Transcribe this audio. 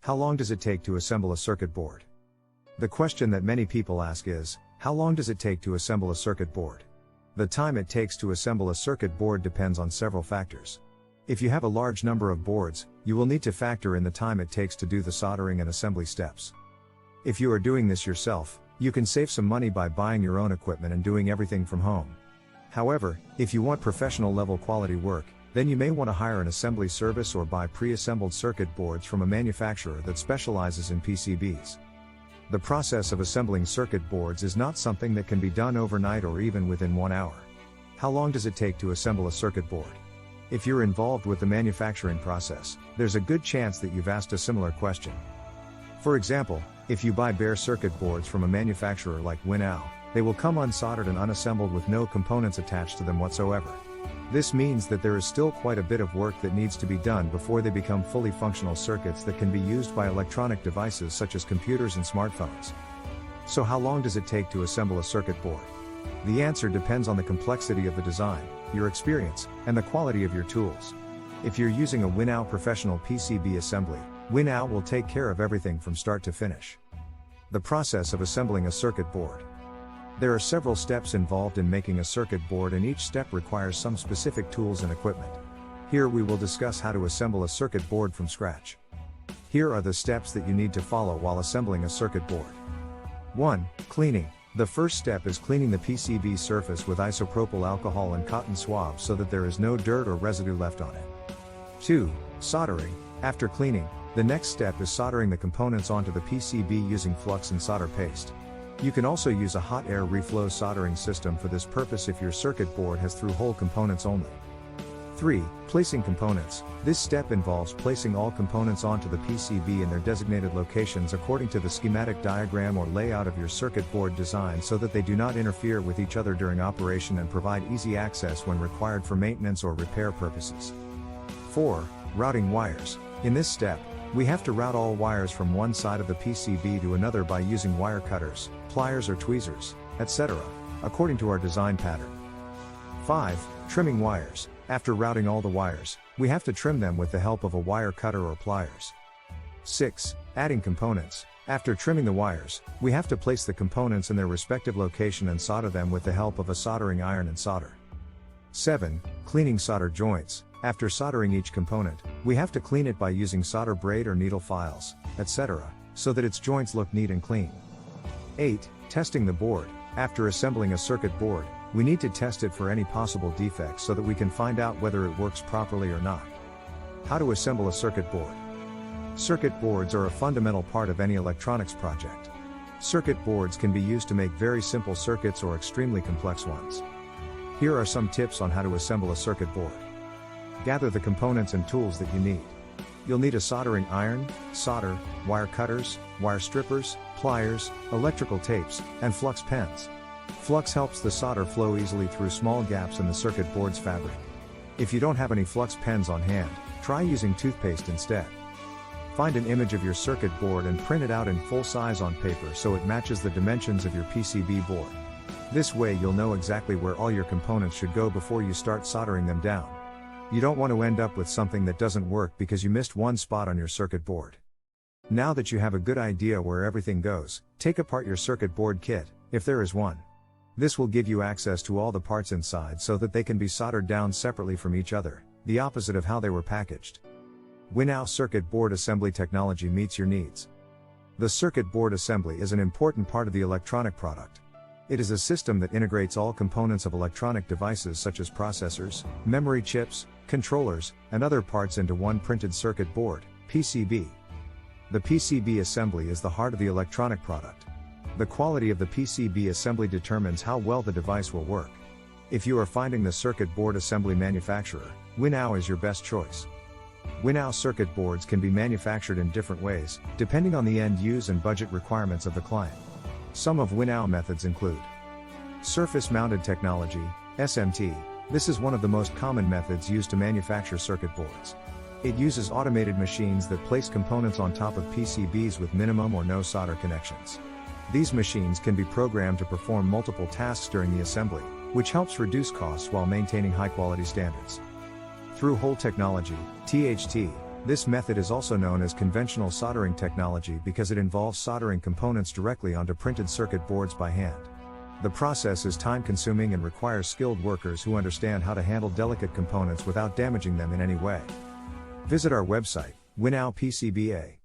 How long does it take to assemble a circuit board? The question that many people ask is, how long does it take to assemble a circuit board? The time it takes to assemble a circuit board depends on several factors. If you have a large number of boards, you will need to factor in the time it takes to do the soldering and assembly steps. If you are doing this yourself, you can save some money by buying your own equipment and doing everything from home. However, if you want professional level quality work, then you may want to hire an assembly service or buy pre-assembled circuit boards from a manufacturer that specializes in PCBs. The process of assembling circuit boards is not something that can be done overnight or even within 1 hour. How long does it take to assemble a circuit board? If you're involved with the manufacturing process, there's a good chance that you've asked a similar question. For example, if you buy bare circuit boards from a manufacturer like Winnow, they will come unsoldered and unassembled with no components attached to them whatsoever. This means that there is still quite a bit of work that needs to be done before they become fully functional circuits that can be used by electronic devices such as computers and smartphones. So how long does it take to assemble a circuit board? The answer depends on the complexity of the design, your experience, and the quality of your tools. If you're using a Winnow professional PCB assembly, Winnow will take care of everything from start to finish. The process of assembling a circuit board. There are several steps involved in making a circuit board, and each step requires some specific tools and equipment. Here we will discuss how to assemble a circuit board from scratch. Here are the steps that you need to follow while assembling a circuit board. 1. Cleaning. The first step is cleaning the PCB surface with isopropyl alcohol and cotton swab so that there is no dirt or residue left on it. 2. Soldering. After cleaning, the next step is soldering the components onto the PCB using flux and solder paste. You can also use a hot air reflow soldering system for this purpose if your circuit board has through-hole components only. 3. Placing components. This step involves placing all components onto the PCB in their designated locations according to the schematic diagram or layout of your circuit board design so that they do not interfere with each other during operation and provide easy access when required for maintenance or repair purposes. 4. Routing wires. In this step, we have to route all wires from one side of the PCB to another by using wire cutters, pliers or tweezers, etc., according to our design pattern. 5. Trimming wires. After routing all the wires, we have to trim them with the help of a wire cutter or pliers. 6. Adding components. After trimming the wires, we have to place the components in their respective location and solder them with the help of a soldering iron and solder. 7. Cleaning solder joints. After soldering each component, we have to clean it by using solder braid or needle files, etc., so that its joints look neat and clean. 8. Testing the board. After assembling a circuit board, we need to test it for any possible defects so that we can find out whether it works properly or not. How to assemble a circuit board. Circuit boards are a fundamental part of any electronics project. Circuit boards can be used to make very simple circuits or extremely complex ones. Here are some tips on how to assemble a circuit board. Gather the components and tools that you need. You'll need a soldering iron, solder, wire cutters, wire strippers, pliers, electrical tapes, and flux pens. Flux helps the solder flow easily through small gaps in the circuit board's fabric. If you don't have any flux pens on hand, try using toothpaste instead. Find an image of your circuit board and print it out in full size on paper so it matches the dimensions of your PCB board. This way you'll know exactly where all your components should go before you start soldering them down. You don't want to end up with something that doesn't work because you missed one spot on your circuit board. Now that you have a good idea where everything goes, take apart your circuit board kit, if there is one. This will give you access to all the parts inside so that they can be soldered down separately from each other, the opposite of how they were packaged. Winnow circuit board assembly technology meets your needs. The circuit board assembly is an important part of the electronic product. It is a system that integrates all components of electronic devices such as processors, memory chips, controllers, and other parts into one printed circuit board, PCB. The PCB assembly is the heart of the electronic product. The quality of the PCB assembly determines how well the device will work. If you are finding the circuit board assembly manufacturer, Winnow is your best choice. Winnow circuit boards can be manufactured in different ways, depending on the end use and budget requirements of the client. Some of Winnow methods include surface-mounted technology, SMT. This is one of the most common methods used to manufacture circuit boards. It uses automated machines that place components on top of PCBs with minimum or no solder connections. These machines can be programmed to perform multiple tasks during the assembly, which helps reduce costs while maintaining high-quality standards. Through-hole technology, THT. This method is also known as conventional soldering technology because it involves soldering components directly onto printed circuit boards by hand. The process is time-consuming and requires skilled workers who understand how to handle delicate components without damaging them in any way. Visit our website, Winnow PCBA.